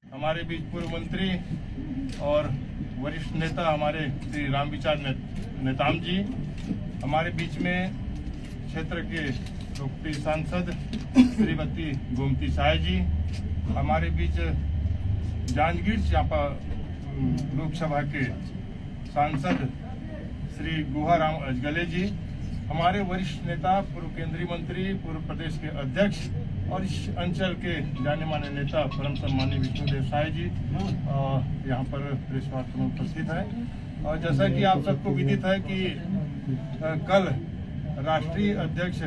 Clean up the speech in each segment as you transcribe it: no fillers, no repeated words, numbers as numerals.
हमारे बीच पूर्व मंत्री और वरिष्ठ नेता हमारे श्री रामविचार नेताम जी, हमारे बीच में क्षेत्र के लोकप्रिय सांसद श्रीमती गोमती साय जी, हमारे बीच जांजगीर चांपा लोकसभा के सांसद श्री गुहाराम अजगले जी, हमारे वरिष्ठ नेता पूर्व केंद्रीय मंत्री, पूर्व प्रदेश के अध्यक्ष और इस अंचल के जाने माने नेता परम सम्मानीय विष्णुदेव साय जी यहाँ पर प्रेस वार्ता में उपस्थित है। और जैसा कि आप सबको विदित है कि कल राष्ट्रीय अध्यक्ष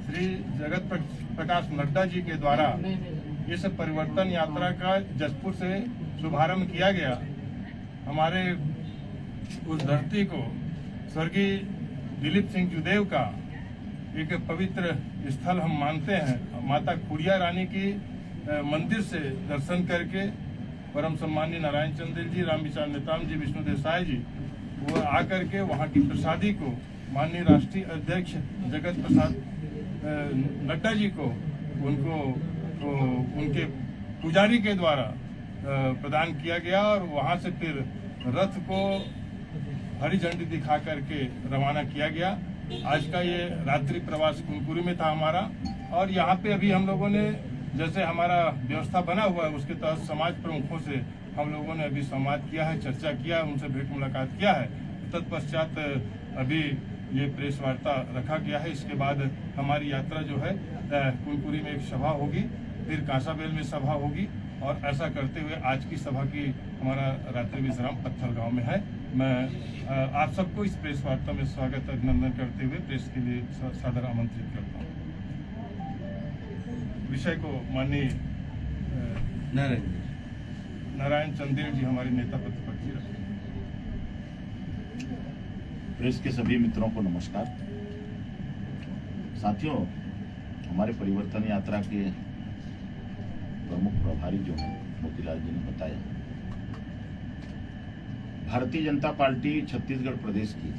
श्री जगत प्रकाश नड्डा जी के द्वारा इस परिवर्तन यात्रा का जसपुर से शुभारंभ किया गया। हमारे उस धरती को स्वर्गीय दिलीप सिंह जूदेव का एक पवित्र स्थल हम मानते हैं। माता खुड़िया रानी की मंदिर से दर्शन करके परम सम्मानीय नारायण चंदेल जी, रामविचार नेताम जी, विष्णुदेव साय जी वो आकर के वहाँ की प्रसादी को माननीय राष्ट्रीय अध्यक्ष जगत प्रसाद नड्डा जी को उनके पुजारी के द्वारा प्रदान किया गया और वहाँ से फिर रथ को हरी झंडी दिखा करके रवाना किया गया। आज का ये रात्रि प्रवास कुनकुरी में था हमारा, और यहाँ पे अभी हम लोगों ने जैसे हमारा व्यवस्था बना हुआ है उसके तहत समाज प्रमुखों से हम लोगों ने अभी संवाद किया है, चर्चा किया है, उनसे भेंट मुलाकात किया है। तत्पश्चात अभी ये प्रेस वार्ता रखा गया है। इसके बाद हमारी यात्रा जो है कुनकुरी में एक सभा होगी, फिर कांसाबेल में सभा होगी, और ऐसा करते हुए आज की सभा की हमारा रात्रि विश्राम पत्थलगांव में है। मैं आप सबको इस प्रेस वार्ता में स्वागत अभिनंदन करते हुए प्रेस के लिए सादर आमंत्रित करता हूँ। विषय को माननीय नारायण चंदेल जी हमारे नेता प्रतिपक्षी रखेंगे। प्रेस के सभी मित्रों को नमस्कार। साथियों, हमारे परिवर्तन यात्रा के प्रमुख प्रभारी जो हैं मोतीलाल जी ने बताया, भारतीय जनता पार्टी छत्तीसगढ़ प्रदेश की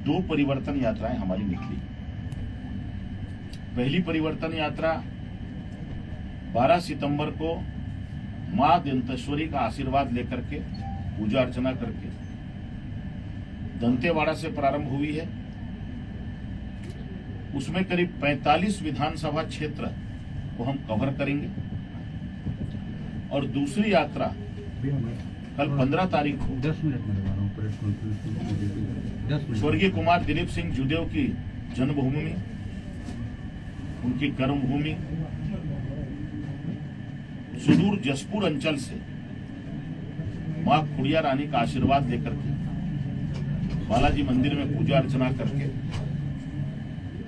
2 परिवर्तन यात्राएं हमारी निकली। पहली परिवर्तन यात्रा 12 सितंबर को मां दंतेश्वरी का आशीर्वाद लेकर के पूजा अर्चना करके दंतेवाड़ा से प्रारंभ हुई है। उसमें करीब 45 विधानसभा क्षेत्र को हम कवर करेंगे, और दूसरी यात्रा कल 15 तारीख को स्वर्गीय कुमार दिलीप सिंह जूदेव की जन्मभूमि, उनकी कर्मभूमि सुदूर जसपुर अंचल से मां खुड़िया रानी का आशीर्वाद लेकर के बालाजी मंदिर में पूजा अर्चना करके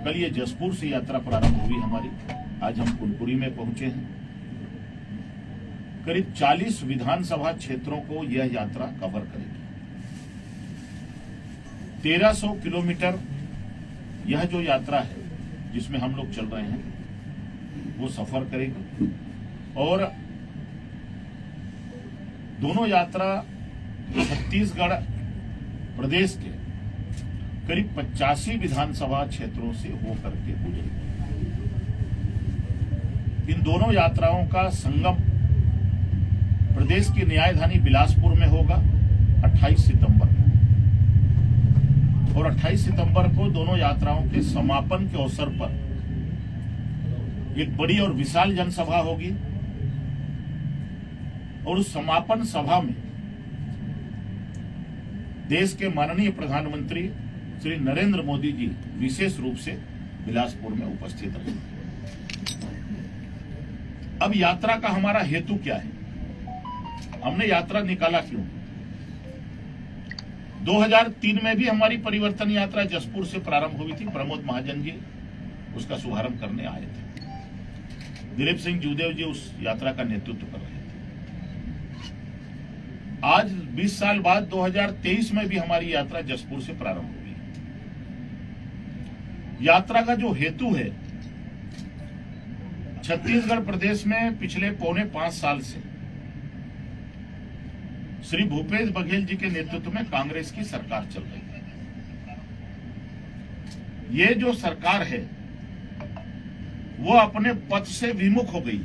कल ये जसपुर से यात्रा प्रारंभ हुई हमारी। आज हम कुनकुरी में पहुंचे हैं। करीब 40 विधानसभा क्षेत्रों को यह यात्रा कवर करेगी। 1300 किलोमीटर यह जो यात्रा है जिसमें हम लोग चल रहे हैं वो सफर करेगी, और दोनों यात्रा छत्तीसगढ़ प्रदेश के करीब 85 विधानसभा क्षेत्रों से होकर के गुजरेगी। इन दोनों यात्राओं का संगम प्रदेश की न्यायधानी बिलासपुर में होगा 28 सितंबर को, और 28 सितंबर को दोनों यात्राओं के समापन के अवसर पर एक बड़ी और विशाल जनसभा होगी, और उस समापन सभा में देश के माननीय प्रधानमंत्री श्री नरेंद्र मोदी जी विशेष रूप से बिलासपुर में उपस्थित रहेंगे। अब यात्रा का हमारा हेतु क्या है? हमने यात्रा निकाला क्यों? 2003 में भी हमारी परिवर्तन यात्रा जसपुर से प्रारंभ हुई थी। प्रमोद महाजन जी उसका शुभारंभ करने आए थे। दिलीप सिंह जूदेव जी उस यात्रा का नेतृत्व कर रहे थे। आज 20 साल बाद 2023 में भी हमारी यात्रा जसपुर से प्रारंभ हुई। यात्रा का जो हेतु है, छत्तीसगढ़ प्रदेश में पिछले 4.25 साल से श्री भूपेश बघेल जी के नेतृत्व में कांग्रेस की सरकार चल रही है। ये जो सरकार है वो अपने पथ से विमुख हो गई।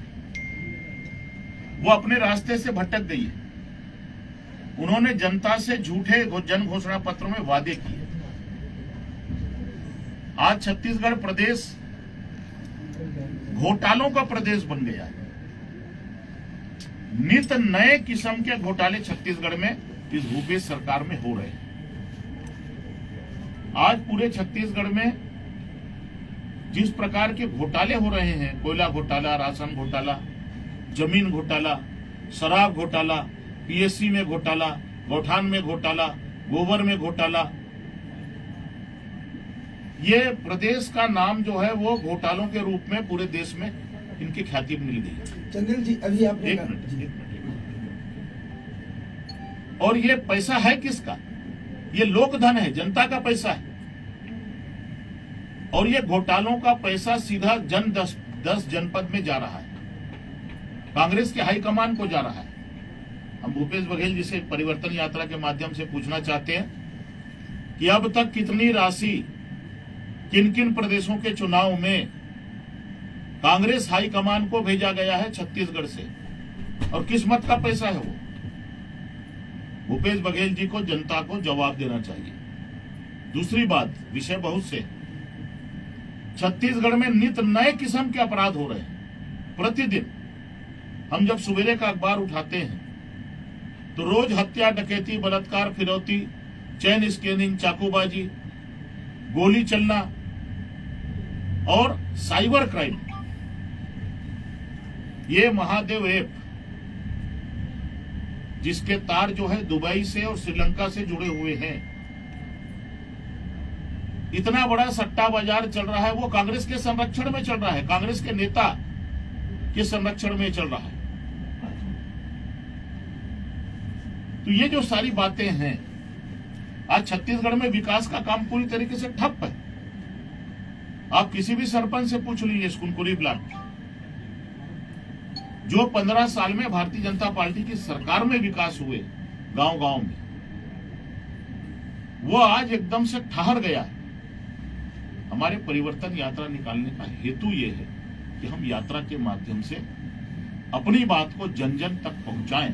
वो अपने रास्ते से भटक गई है। उन्होंने जनता से झूठे जन घोषणा पत्रों में वादे किए। आज छत्तीसगढ़ प्रदेश घोटालों का प्रदेश बन गया है। नित नए किस्म के घोटाले छत्तीसगढ़ में इस भूपेश सरकार में हो रहे हैं। आज पूरे छत्तीसगढ़ में जिस प्रकार के घोटाले हो रहे हैं, कोयला घोटाला, राशन घोटाला, जमीन घोटाला, शराब घोटाला, पीएससी में घोटाला, गौठान में घोटाला, गोबर में घोटाला, ये प्रदेश का नाम जो है वो घोटालों के रूप में पूरे देश में इनकी ख्याति मिल गई। चंदेल जी, अभी आपने एक मिनट। और ये पैसा है किसका? ये लोक धन है, जनता का पैसा है। और ये घोटालों का पैसा सीधा 10 जनपद में जा रहा है, कांग्रेस के हाईकमान को जा रहा है। हम भूपेश बघेल जी से परिवर्तन यात्रा के माध्यम से पूछना चाहते हैं कि अब तक कितनी राशि किन किन प्रदेशों के चुनाव में कांग्रेस हाईकमान को भेजा गया है छत्तीसगढ़ से, और किस मत का पैसा है वो? भूपेश बघेल जी को, जनता को जवाब देना चाहिए। दूसरी बात, विषय बहुत से, छत्तीसगढ़ में नित नए किस्म के अपराध हो रहे हैं। प्रतिदिन हम जब सवेरे का अखबार उठाते हैं तो रोज हत्या, डकैती, बलात्कार, फिरौती, चेन स्कैनिंग, चाकूबाजी, गोली चलना और साइबर क्राइम। ये महादेव ऐप जिसके तार जो है दुबई से और श्रीलंका से जुड़े हुए हैं, इतना बड़ा सट्टा बाजार चल रहा है, वो कांग्रेस के संरक्षण में चल रहा है, कांग्रेस के नेता के संरक्षण में चल रहा है। तो ये जो सारी बातें हैं, आज छत्तीसगढ़ में विकास का काम पूरी तरीके से ठप है। आप किसी भी सरपंच से पूछ लीजिए, कुनकुरी ब्लॉक जो 15 साल में भारतीय जनता पार्टी की सरकार में विकास हुए गांव गांव में, वो आज एकदम से ठहर गया है। हमारे परिवर्तन यात्रा निकालने का हेतु ये है कि हम यात्रा के माध्यम से अपनी बात को जन जन तक पहुंचाएं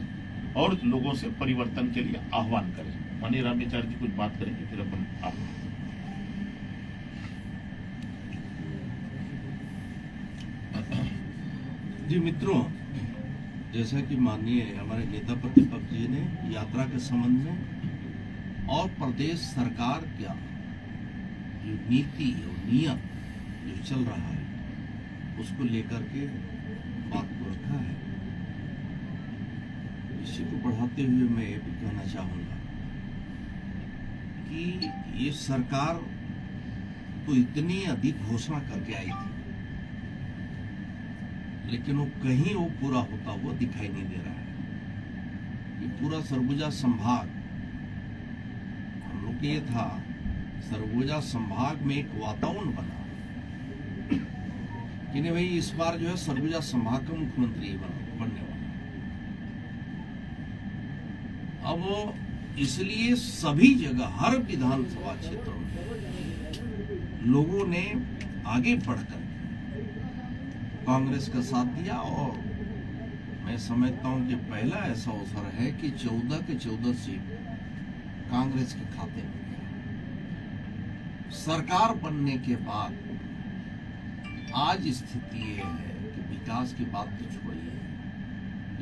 और लोगों से परिवर्तन के लिए आह्वान करें। माननीय रामेचार्य जी कुछ बात करेंगे, फिर अपन आप। जी मित्रों, जैसा कि माननीय हमारे नेता प्रतिपक्ष जी ने यात्रा के संबंध में और प्रदेश सरकार का जो नीति और नियम जो चल रहा है उसको लेकर के बात को रखा है, इसी को बढ़ाते हुए मैं ये भी कहना चाहूँगा कि ये सरकार तो इतनी अधिक घोषणा करके आई थी, लेकिन वो कहीं वो पूरा होता हुआ दिखाई नहीं दे रहा है। ये पूरा सरगुजा संभाग, हम लोग ये था सरगुजा संभाग में एक वातावरण बना कि नहीं भाई इस बार जो है सरगुजा संभाग का मुख्यमंत्री बनने वाला। अब इसलिए सभी जगह हर विधानसभा क्षेत्र में लोगों ने आगे बढ़कर कांग्रेस का साथ दिया, और मैं समझता हूं कि पहला ऐसा अवसर है कि 14 के 14 सीट कांग्रेस के खाते में गया। सरकार बनने के बाद आज स्थिति ये है कि विकास की बात तो छोड़िए,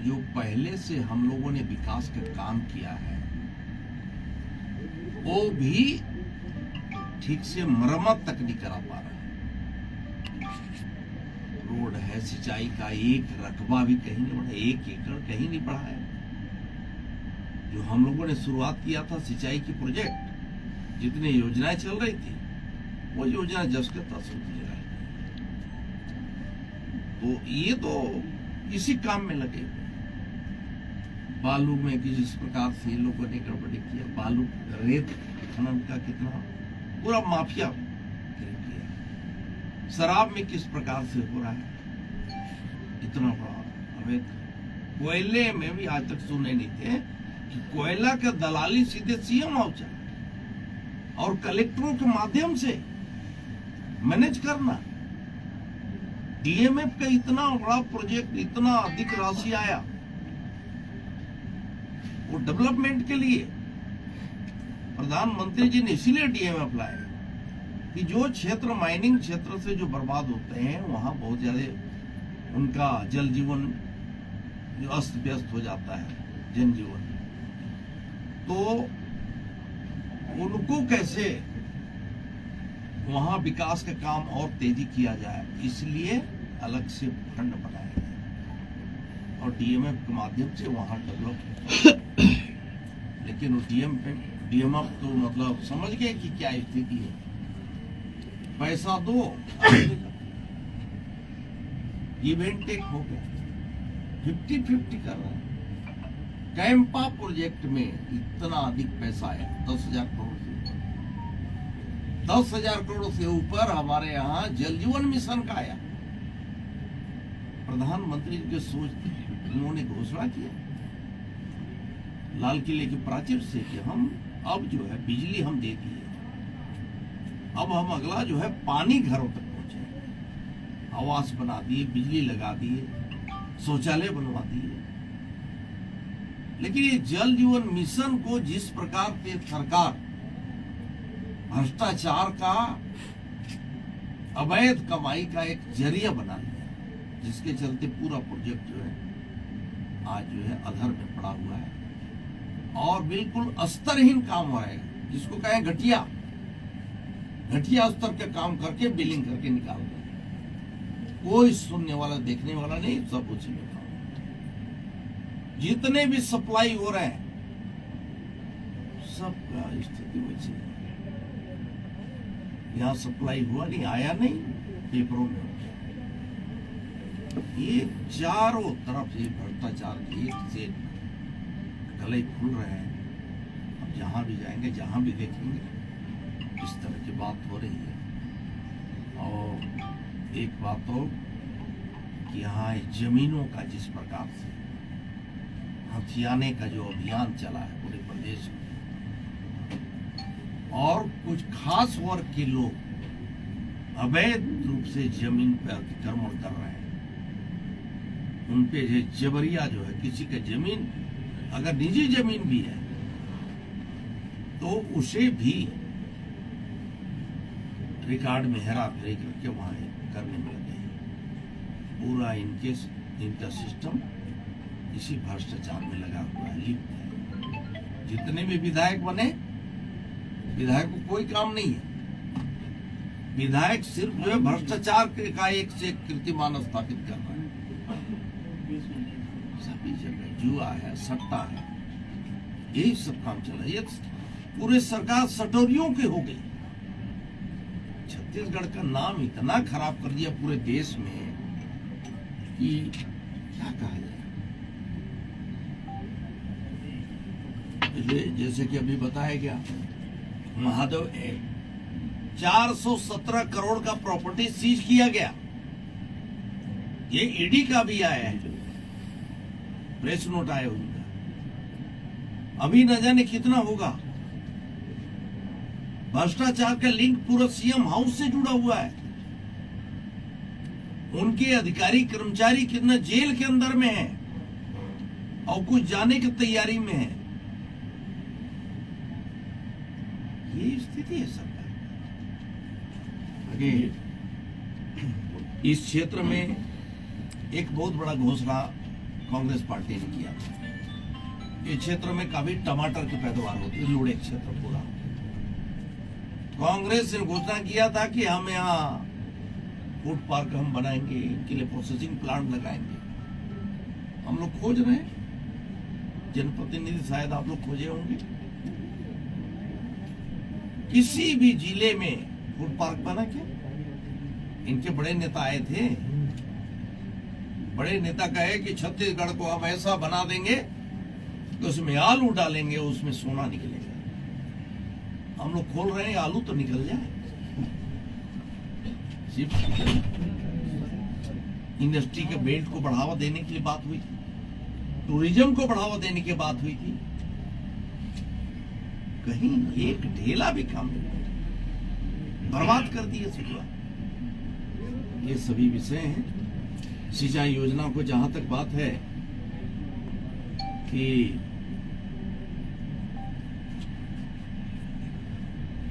जो पहले से हम लोगों ने विकास का काम किया है वो भी ठीक से मरम्मत तक नहीं करा पा रहा है। रोड है, सिंचाई का एक रकबा भी कहीं नहीं बढ़ा, 1 एकड़ कहीं नहीं बढ़ा है। जो हम लोगों ने शुरुआत किया था सिंचाई की प्रोजेक्ट, जितनी योजनाएं चल रही थी वो योजना जस के तस होती रही। तो ये तो इसी काम में लगे हुए। बालू में कि जिस प्रकार से लोगों ने गड़बड़ी किया, बालू रेत खनन का कितना पूरा माफिया किया, शराब में किस प्रकार से हो रहा है इतना बड़ा अवैध। कोयले में भी आज तक सुने नहीं थे कि कोयला का दलाली सीधे सीएम हाउस और कलेक्टरों के माध्यम से मैनेज करना। डीएमएफ का इतना बड़ा प्रोजेक्ट, इतना अधिक राशि आया वो डेवलपमेंट के लिए प्रधानमंत्री जी ने इसीलिए डीएमएफ लाए कि जो क्षेत्र माइनिंग क्षेत्र से जो बर्बाद होते हैं वहां बहुत ज्यादा उनका जल जीवन जो अस्त व्यस्त हो जाता है, जनजीवन, तो उनको कैसे वहां विकास का काम और तेजी किया जाए, इसलिए अलग से फंड बनाया गया और डीएमएफ के माध्यम से वहां डेवलप। लेकिन वो डीएमएफ तो मतलब समझ गए कि क्या स्थिति है, पैसा दो, इवेंट टेक हो गया, 50-50 कर रहा है। कैंपा प्रोजेक्ट में इतना अधिक पैसा आया, 10,000 करोड़ से ऊपर, 10,000 करोड़ से ऊपर हमारे यहाँ जल जीवन मिशन का आया। प्रधानमंत्री जी के सोच थी, उन्होंने घोषणा किया लाल किले के प्राचीर से कि हम अब जो है बिजली हम दे दिए, अब हम अगला जो है पानी घरों तक पहुंचे, आवास बना दिए, बिजली लगा दिए, शौचालय बनवा दिए। लेकिन ये जल जीवन मिशन को जिस प्रकार से सरकार भ्रष्टाचार का, अवैध कमाई का एक जरिया बना लिया, जिसके चलते पूरा प्रोजेक्ट जो है आज जो है अधर में पड़ा हुआ है और बिल्कुल स्तरहीन काम हो रहा है, जिसको कहें घटिया स्तर के काम करके बिलिंग करके निकाल रहे हैं। कोई सुनने वाला देखने वाला नहीं, सब उसी में काम। जितने भी सप्लाई हो रहे हैं सबका स्थिति वैसी है। यहाँ सप्लाई हुआ नहीं, आया नहीं, पेपरों में ये चारों तरफ ये भ्रष्टाचार के एक से गले खुल रहे हैं। अब जहां भी जाएंगे, जहां भी देखेंगे, इस तरह की बात हो रही है। और एक बात तो कि यहाँ जमीनों का जिस प्रकार से हथियाने का जो अभियान चला है पूरे प्रदेश में, और कुछ खास वर्ग के लोग अवैध रूप से जमीन पर अतिक्रमण कर रहे हैं, उन पे जबरिया जो है, किसी का जमीन अगर निजी जमीन भी है तो उसे भी रिकॉर्ड में हेरा फेरी करके वहां करने में लगे हैं। पूरा इनका सिस्टम इसी भ्रष्टाचार में लगा हुआ है, लिप्त है। जितने भी विधायक बने, विधायक को कोई काम नहीं है। विधायक सिर्फ जो है भ्रष्टाचार का एक से एक कीर्तिमान स्थापित कर रहा है। सभी जगह जुआ है, सट्टा है, यही सब काम चला। ये पूरे सरकार सटोरियों के हो गई। छत्तीसगढ़ का नाम इतना खराब कर दिया पूरे देश में कि क्या कहा जाए। जैसे कि अभी बताया गया, महादेव 417 करोड़ का प्रॉपर्टी सीज किया गया। ये ईडी का भी आया है, प्रेस नोट आया उनका। अभी न जाने कितना होगा। भ्रष्टाचार का लिंक पूरा सीएम हाउस से जुड़ा हुआ है। उनके अधिकारी कर्मचारी कितना जेल के अंदर में है और कुछ जाने की तैयारी में है। ये स्थिति है सरकार। आगे इस क्षेत्र में एक बहुत बड़ा घोषणा कांग्रेस पार्टी ने किया था। इस क्षेत्र में काफी टमाटर की पैदावार होती है, लुड़े क्षेत्र पूरा। कांग्रेस ने घोषणा किया था कि हम यहाँ फूड पार्क हम बनाएंगे, इनके लिए प्रोसेसिंग प्लांट लगाएंगे। हम लोग खोज रहे हैं, जनप्रतिनिधि शायद आप लोग खोजे होंगे। किसी भी जिले में फूड पार्क बना क्या? इनके बड़े नेता आए थे, बड़े नेता कहे कि छत्तीसगढ़ को हम ऐसा बना देंगे कि उसमें आलू डालेंगे, उसमें सोना निकलेगा। हम लोग खोल रहे हैं, आलू तो निकल जाए। इंडस्ट्री के बेल्ट को बढ़ावा देने के लिए बात हुई थी, टूरिज्म को बढ़ावा देने की बात हुई थी। कहीं एक ढेला भी काम नहीं, बर्बाद कर दिए सुबह। ये सभी विषय हैं। सिंचाई योजना को जहां तक बात है कि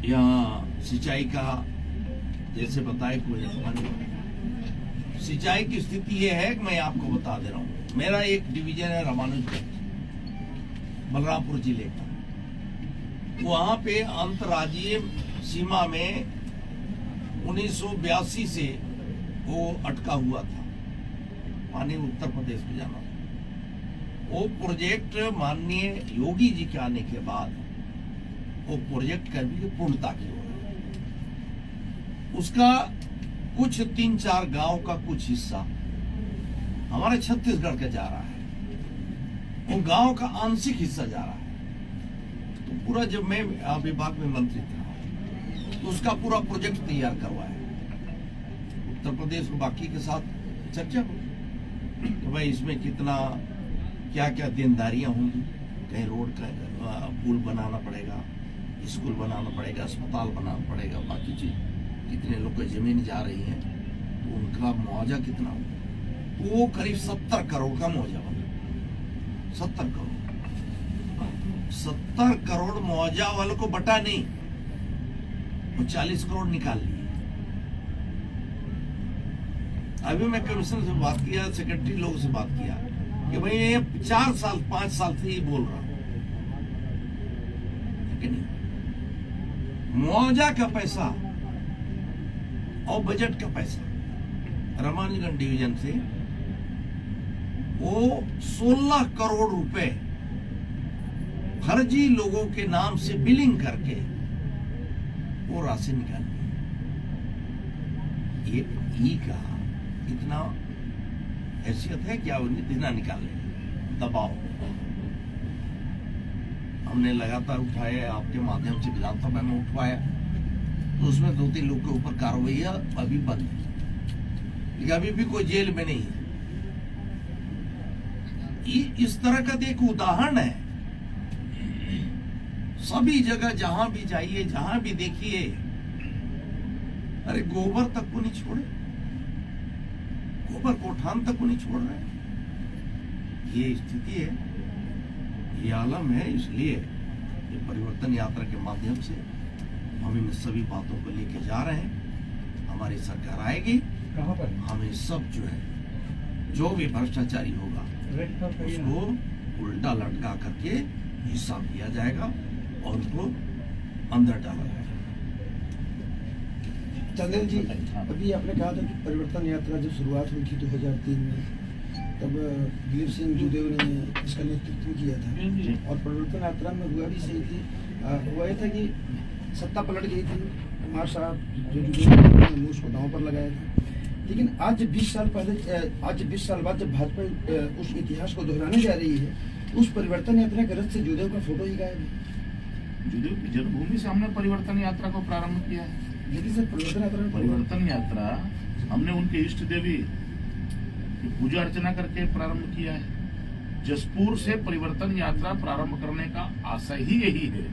यहाँ सिंचाई का जैसे बताए कोई पानी, सिंचाई की स्थिति ये है कि मैं आपको बता दे रहा हूँ। मेरा एक डिवीजन है रामानुजगंज, बलरामपुर जिले का। वहां पे अंतर्राज्यीय सीमा में 1982 से वो अटका हुआ था, पानी उत्तर प्रदेश में जाना। वो प्रोजेक्ट माननीय योगी जी के आने के बाद वो प्रोजेक्ट कभी पूर्णता की हो गई। उसका कुछ 3-4 गांव का कुछ हिस्सा हमारे छत्तीसगढ़ का जा रहा है, वो गांव का आंशिक हिस्सा जा रहा है। तो पूरा जब मैं विभाग में मंत्री था तो उसका पूरा प्रोजेक्ट तैयार करवाया, उत्तर प्रदेश को बाकी के साथ चर्चा हुई तो भाई इसमें कितना क्या क्या देनदारियां होंगी, कहीं रोड का पुल बनाना पड़ेगा, स्कूल बनाना पड़ेगा, अस्पताल बनाना पड़ेगा, बाकी चीज कितने लोग की जमीन जा रही है तो उनका मुआवजा कितना होगा। वो करीब 70 करोड़ का मुआवजा बना, 70 करोड़। 70 करोड़ मुआवजा वालों को बटा नहीं, वो 40 करोड़ निकाल लिए। अभी मैं कमिश्नर से बात किया, सेक्रेटरी लोगों से बात किया कि भाई ये 4 साल 5 साल से ये बोल रहा हूं, नहीं मुआवजा का पैसा और बजट का पैसा रामानुजगंज डिवीजन से वो 16 करोड़ रुपए फर्जी लोगों के नाम से बिलिंग करके वो राशि निकाली। एक ई का इतना हैसियत है क्या इतना निकालने, दबाव हमने लगातार उठाया, आपके माध्यम से विधानसभा में उठवाया, तो उसमें 2-3 लोग के ऊपर कार्रवाई अभी बंद है, लेकिन अभी भी कोई जेल में नहीं है। इस तरह का एक उदाहरण है, सभी जगह जहां भी जाइए, जहां भी देखिए, अरे गोबर तक को नहीं छोड़े, गोबर कोठान तक को नहीं छोड़ रहे। ये स्थिति है, ये आलम है। इसलिए ये परिवर्तन यात्रा के माध्यम से हम इन सभी बातों को लेके जा रहे हैं। हमारी सरकार आएगी, कहां पर हमें सब जो है, जो भी भ्रष्टाचारी होगा उसको उल्टा लटका करके हिसाब दिया जाएगा और उसको अंदर डाला जाएगा। चंदेल जी, अभी आपने कहा था कि परिवर्तन यात्रा जब शुरुआत हुई थी 2003 में, तब दिलीप सिंह जूदेव ने इसका नेतृत्व किया था और परिवर्तन यात्रा में हुआ भी सही थी। हुआ था कि सत्ता पलट गई थी, कुमार साहब जो जूदेव ने उसको दांव पर लगाया था। लेकिन आज 20 साल बाद जब भाजपा उस इतिहास को दोहराने जा रही है, उस परिवर्तन यात्रा के रथ से जूदेव का फोटो ही गायब है। जूदेव की जन्मभूमि से हमने परिवर्तन यात्रा को प्रारंभ किया है। यदि सर परिवर्तन यात्रा हमने उनके इष्ट देवी की पूजा अर्चना करके प्रारंभ किया है। जसपुर से परिवर्तन यात्रा प्रारंभ करने का आशय ही यही है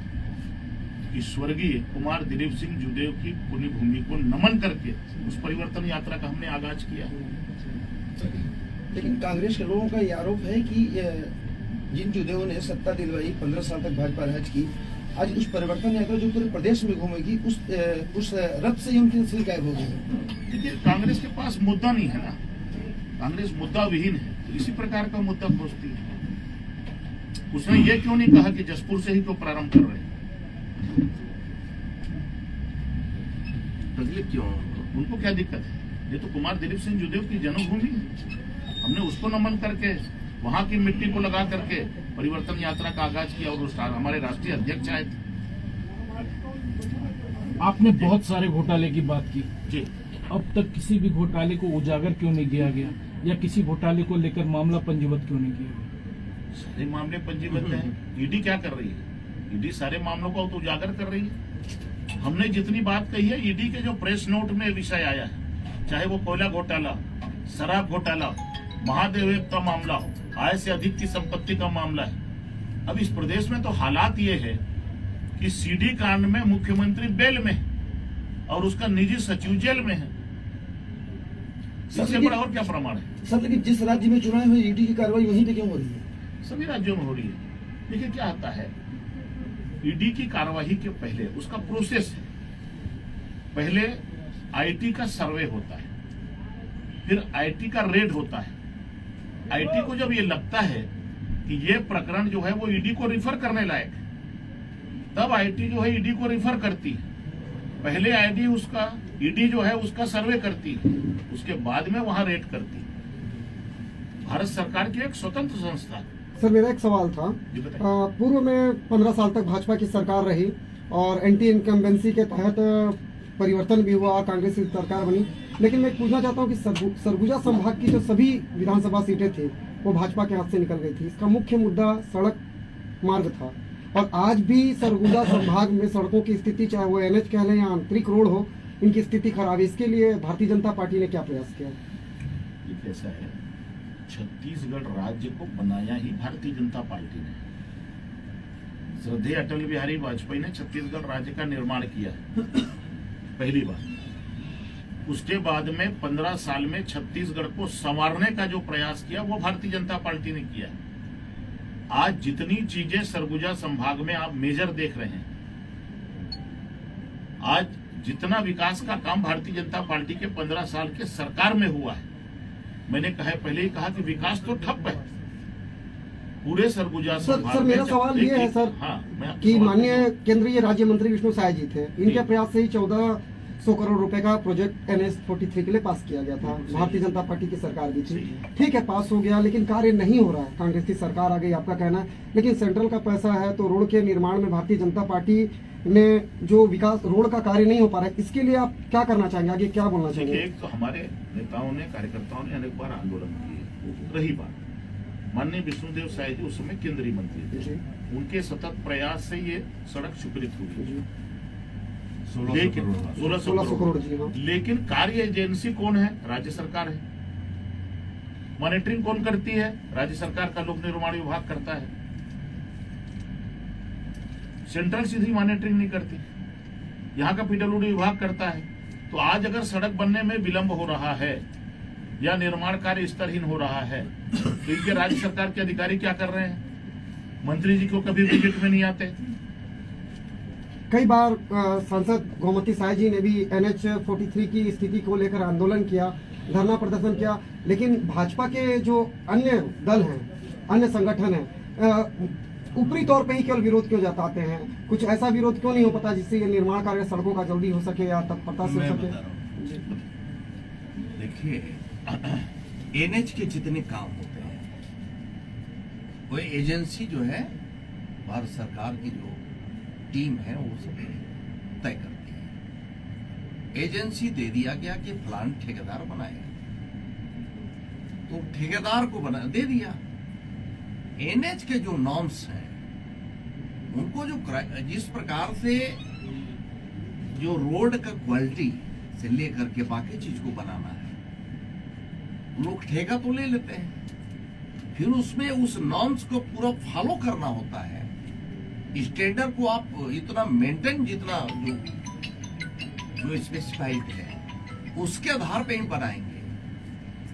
कि स्वर्गीय कुमार दिलीप सिंह जूदेव की पुण्य भूमि को नमन करके उस परिवर्तन यात्रा का हमने आगाज किया। लेकिन कांग्रेस के लोगों का ये आरोप है कि जिन जूदेव ने सत्ता दिलवाई, 15 साल तक भाजपा राज की, आज उस परिवर्तन यात्रा जो पूरे प्रदेश में घूमेगी, उस रथ से उनकी नस्ल गायब हो गई। देखिए, कांग्रेस के पास मुद्दा नहीं है ना, कांग्रेस मुद्दा विहीन है, तो इसी प्रकार का मुद्दा खोजती है। उसने ये क्यों नहीं कहा कि जसपुर से ही तो प्रारंभ कर रहे हैं? तकलीफ क्यों? उनको क्या दिक्कत है? ये तो कुमार दिलीप सिंह जूदेव की जन्मभूमि है, हमने उसको नमन करके वहां की मिट्टी को लगा करके परिवर्तन यात्रा का आगाज किया और हमारे राष्ट्रीय अध्यक्ष आए थे। आपने बहुत सारे घोटाले की बात की जी, अब तक किसी भी घोटाले को उजागर क्यों नहीं किया गया, या किसी घोटाले को लेकर मामला पंजीबद्ध क्यों नहीं किया गया? सारे मामले पंजीबद्ध हैं। ईडी क्या कर रही है? ईडी सारे मामलों को तो उजागर कर रही है। हमने जितनी बात कही है, ईडी के जो प्रेस नोट में विषय आया है, चाहे वो कोयला घोटाला, शराब घोटाला, महादेव का मामला हो, आय से अधिक की संपत्ति का मामला है। अब इस प्रदेश में तो हालात ये है कि सीडी कांड में मुख्यमंत्री बेल में है और उसका निजी सचिव जेल में है। इससे बड़ा और क्या प्रमाण है? सर, लेकिन जिस राज्य में चुनाव हुए, ईडी की कार्रवाई वहीं पे क्यों हो रही है? सभी राज्यों में हो रही है। देखिए क्या आता है, ईडी की कार्यवाही के पहले उसका प्रोसेस है। पहले आईटी का सर्वे होता है, फिर आईटी का रेड होता है। आईटी को जब ये लगता है कि ये प्रकरण जो है वो ईडी को रिफर करने लायक है, तब आईटी जो है ईडी को रिफर करती है। पहले आईडी उसका ईडी जो है उसका सर्वे करती है, उसके बाद में वहां रेड करती है। भारत सरकार की एक स्वतंत्र संस्था है। सर मेरा एक सवाल था, जी बताइए। पूर्व में 15 साल तक भाजपा की सरकार रही और एंटी इनकम्बेंसी के तहत परिवर्तन भी हुआ, कांग्रेस की सरकार बनी, लेकिन मैं पूछना चाहता हूं कि सरगुजा संभाग की जो सभी विधानसभा सीटें थी वो भाजपा के हाथ से निकल गई थी। इसका मुख्य मुद्दा सड़क मार्ग था और आज भी सरगुजा संभाग में सड़कों की स्थिति, चाहे वो एनएच कह लें या आंतरिक रोड हो, इनकी स्थिति खराब है। इसके लिए भारतीय जनता पार्टी ने क्या प्रयास किया? ये कैसा है, छत्तीसगढ़ राज्य को बनाया ही भारतीय जनता पार्टी ने। श्रद्धेय अटल बिहारी वाजपेयी ने छत्तीसगढ़ राज्य का निर्माण किया पहली बार। उसके बाद में 15 साल में छत्तीसगढ़ को संवारने का जो प्रयास किया वो भारतीय जनता पार्टी ने किया। आज जितनी चीजें सरगुजा संभाग में आप मेजर देख रहे हैं, आज जितना विकास का काम भारतीय जनता पार्टी के 15 साल के सरकार में हुआ है, मैंने पहले ही कहा कि विकास तो ठप है पूरे सरगुजा संभाग में। मेरा सवाल ये है सर, हाँ, कि माननीय केंद्रीय राज्य मंत्री विष्णु साय जी थे, इनके प्रयास से ही 1400 करोड़ रुपए का प्रोजेक्ट NH 43 के लिए पास किया गया था। भारतीय जनता पार्टी की सरकार भी थी, ठीक है पास हो गया, लेकिन कार्य नहीं हो रहा है। कांग्रेस की सरकार आ गई, आपका कहना है, लेकिन सेंट्रल का पैसा है तो रोड के निर्माण में भारतीय जनता पार्टी ने जो विकास रोड का कार्य नहीं हो पा रहा है, इसके लिए आप क्या करना चाहेंगे, आगे क्या बोलना चाहेंगे? एक तो हमारे नेताओं ने, कार्यकर्ताओं ने अनेक बार आंदोलन किए। रही बात, माननीय विष्णुदेव साय जी उस समय केंद्रीय मंत्री थे, उनके सतत प्रयास से ये सड़क स्वीकृत हुई। 1600 करोड़ जी, हाँ। लेकिन कार्य एजेंसी कौन है? राज्य सरकार है। मॉनिटरिंग कौन करती है? राज्य सरकार का लोक निर्माण विभाग करता है। सेंट्रल सीधी मॉनिटरिंग नहीं करती, यहाँ का पीडब्ल्यूडी विभाग करता है। तो आज अगर सड़क बनने में विलंब हो रहा है या निर्माण कार्य स्तरहीन हो रहा है, तो इनके राज्य सरकार के अधिकारी क्या कर रहे हैं? मंत्री जी को कभी विजिट में नहीं आते। कई बार सांसद गोमती साय जी ने भी NH 43 की स्थिति को लेकर आंदोलन किया, धरना प्रदर्शन किया, लेकिन भाजपा के जो अन्य दल हैं, अन्य संगठन हैं, ऊपरी तौर पे ही केवल विरोध क्यों जताते हैं? कुछ ऐसा विरोध क्यों नहीं हो पाता जिससे ये निर्माण कार्य सड़कों का जल्दी हो सके या तत्परता से हो सके? देखिए, NH के जितने काम होते हैं वो एजेंसी जो है भारत सरकार की जो टीम है वो सब तय करती है। एजेंसी दे दिया गया कि फलान ठेकेदार बनाएगा, तो ठेकेदार को बना दे दिया। NH के जो नॉर्म्स हैं उनको जो जिस प्रकार से जो रोड का क्वालिटी से लेकर के बाकी चीज को बनाना है, लोग ठेका तो ले लेते हैं, फिर उसमें उस नॉर्म्स को पूरा फॉलो करना होता है। स्टैंडर्ड को आप इतना मेंटेन, जितना जो स्पेसिफाइड है उसके आधार पे ही बनाएंगे।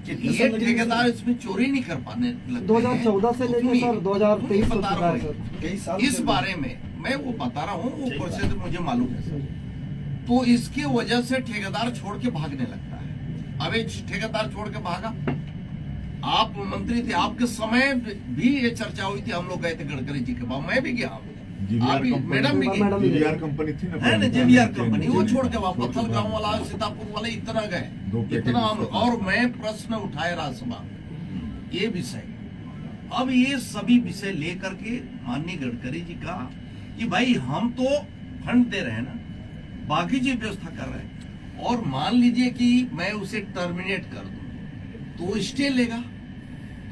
ये ठेकेदार इसमें चोरी नहीं कर पाने लगते 2014 से लेकर सर 2023 बता रहा हूँ कई साल इस बारे में मैं वो बता रहा हूँ, वो प्रोसेस मुझे मालूम है सर। तो इसके वजह से ठेकेदार छोड़ के भागने लगता है। अब एक ठेकेदार छोड़ के भागा, आप मंत्री थे, आपके समय भी ये चर्चा हुई थी, हम लोग गए थे गडकरी जी के पास, मैं भी गया, मैडम भी गई, जीवीआर कंपनी थी है ना, जेवीआर कंपनी, वो छोड़ के वहां पत्थल गांव वाला, सीतापुर वाले इतना गए, इतना और मैं प्रश्न उठाए राज्यसभा ये विषय। अब ये सभी विषय लेकर के माननीय गडकरी जी का कि भाई हम तो फंड दे रहे हैं ना, बाकी चीज व्यवस्था कर रहे हैं, और मान लीजिए कि मैं उसे टर्मिनेट कर दूं तो स्टे लेगा,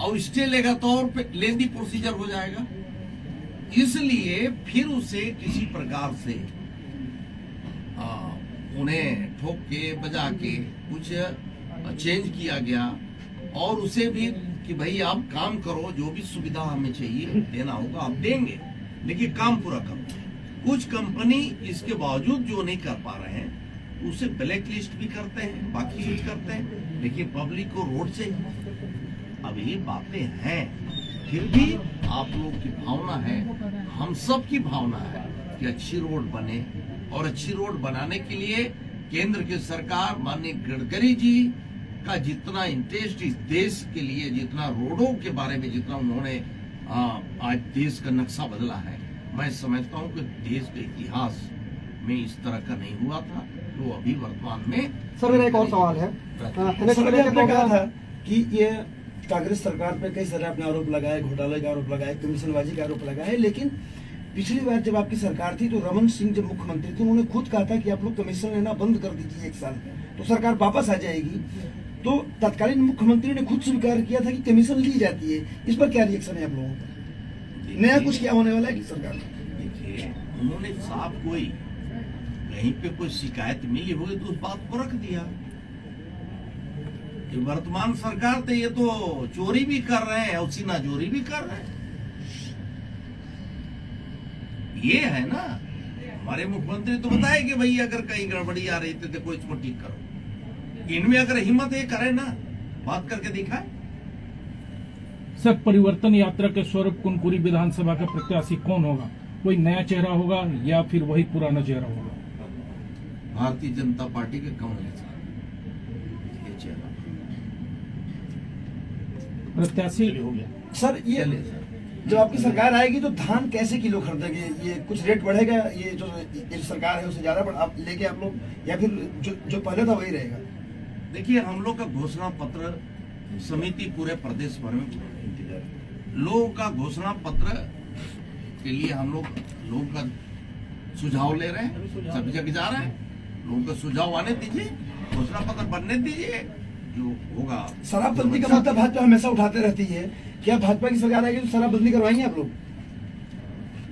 और स्टे लेगा तो और लेंदी प्रोसीजर हो जाएगा। इसलिए फिर उसे किसी प्रकार से उन्हें ठोक के बजा के कुछ चेंज किया गया, और उसे भी कि भाई आप काम करो, जो भी सुविधा हमें चाहिए देना होगा आप देंगे, लेकिन काम पूरा करो। कुछ कंपनी इसके बावजूद जो नहीं कर पा रहे हैं उसे ब्लैक लिस्ट भी करते हैं, बाकी चीज करते हैं, लेकिन पब्लिक को रोड चाहिए। अब ये बातें हैं, फिर भी आप लोग की भावना है, हम सब की भावना है कि अच्छी रोड बने, और अच्छी रोड बनाने के लिए केंद्र की सरकार माननीय गडकरी जी का जितना इंटरेस्ट इस देश के लिए, जितना रोडों के बारे में जितना उन्होंने आज देश का नक्शा बदला है, मैं समझता हूं कि देश के इतिहास में इस तरह का नहीं हुआ था। तो अभी वर्तमान में सर मेरा एक और सवाल है सर, अभी आपने कहा था कि ये कांग्रेस सरकार पे कई सारे आपने आरोप लगाए, घोटाले का आरोप लगाए, कमीशनबाजी का आरोप लगाए, लेकिन पिछली बार जब आपकी सरकार थी तो रमन सिंह जब मुख्यमंत्री थे उन्होंने खुद कहा था कि आप लोग कमीशन लेना बंद कर दीजिए 1 साल, तो सरकार वापस आ जाएगी। तो तत्कालीन मुख्यमंत्री ने खुद स्वीकार किया था कि कमीशन ली जाती है। इस पर क्या रिएक्शन है आप लोगों का? नया कुछ क्या होने वाला है कि सरकार में? देखिए, उन्होंने साफ कोई कहीं पे कोई शिकायत मिली होगी तो उस बात को रख दिया। ये वर्तमान सरकार तो ये तो चोरी भी कर रहे हैं और सीना चोरी भी कर रहे हैं। ये है ना, हमारे मुख्यमंत्री तो बताए कि भाई अगर कहीं गड़बड़ी आ रही थी तो कोई इसको ठीक करो। इनमें अगर हिम्मत है करे ना, बात करके दिखाए। सर, परिवर्तन यात्रा के स्वरूप कुनकुरी विधानसभा का प्रत्याशी कौन होगा? कोई नया चेहरा होगा या फिर वही पुराना चेहरा होगा? भारतीय जनता पार्टी के कांग्रेस ये चेहरा प्रत्याशी हो गया। सर ये चलिए सर। जब आपकी सरकार आएगी तो धान कैसे किलो खरीदेंगे? ये कुछ रेट बढ़ेगा? ये जो सरकार है उससे ज्यादा आप लेके आप लोग, या फिर जो पहले था वही रहेगा? देखिए, हम लोग का घोषणा पत्र समिति पूरे प्रदेश भर में लोगों का घोषणा पत्र के लिए हम लोगों का सुझाव ले रहे हैं, सभी जगह जा रहे हैं। लोगों का सुझाव आने दीजिए, घोषणा पत्र बनने दीजिए, जो होगा। शराबबंदी का मुद्दा भाजपा हमेशा उठाते रहती है, क्या भाजपा की सरकार आएगी तो शराबबंदी करवाएंगे आप लोग?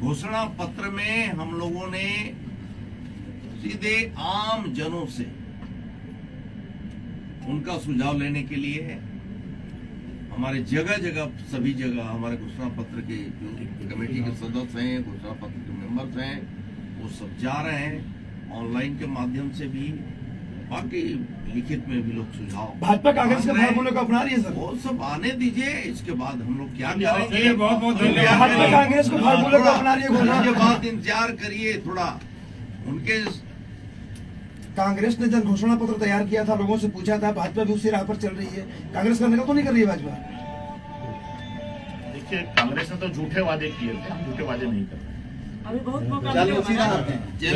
घोषणा पत्र में हम लोगों ने सीधे आम जनों से उनका सुझाव लेने के लिए हमारे जगह जगह सभी जगह हमारे घोषणा पत्र के जो कमेटी के सदस्य हैं, घोषणा पत्र के मेंबर्स हैं, वो सब जा रहे हैं ऑनलाइन के माध्यम से भी, बाकी लिखित में भी लोग सुझाव। भाजपा कांग्रेस के फार्मूले को अपना रही है सर? वो सब आने दीजिए, इसके बाद हम लोग क्या चलिए, करेंगे। बहुत बहुत धन्यवाद। भाजपा कांग्रेस को फार्मूले को अपना रही है घोषणा। उसके बाद इंतजार करिए थोड़ा। उनके कांग्रेस ने जब घोषणा पत्र तैयार किया था, लोगों से पूछा था, भाजपा भी उसी राह पर चल रही है। कांग्रेस करने का तो नहीं कर रही है भाजपा? देखिए, कांग्रेस ने तो झूठे वादे किए थे, हम झूठे वादे नहीं कर रहे। अभी बहुत मौका चलो उसी राह पे हैं। चलिए।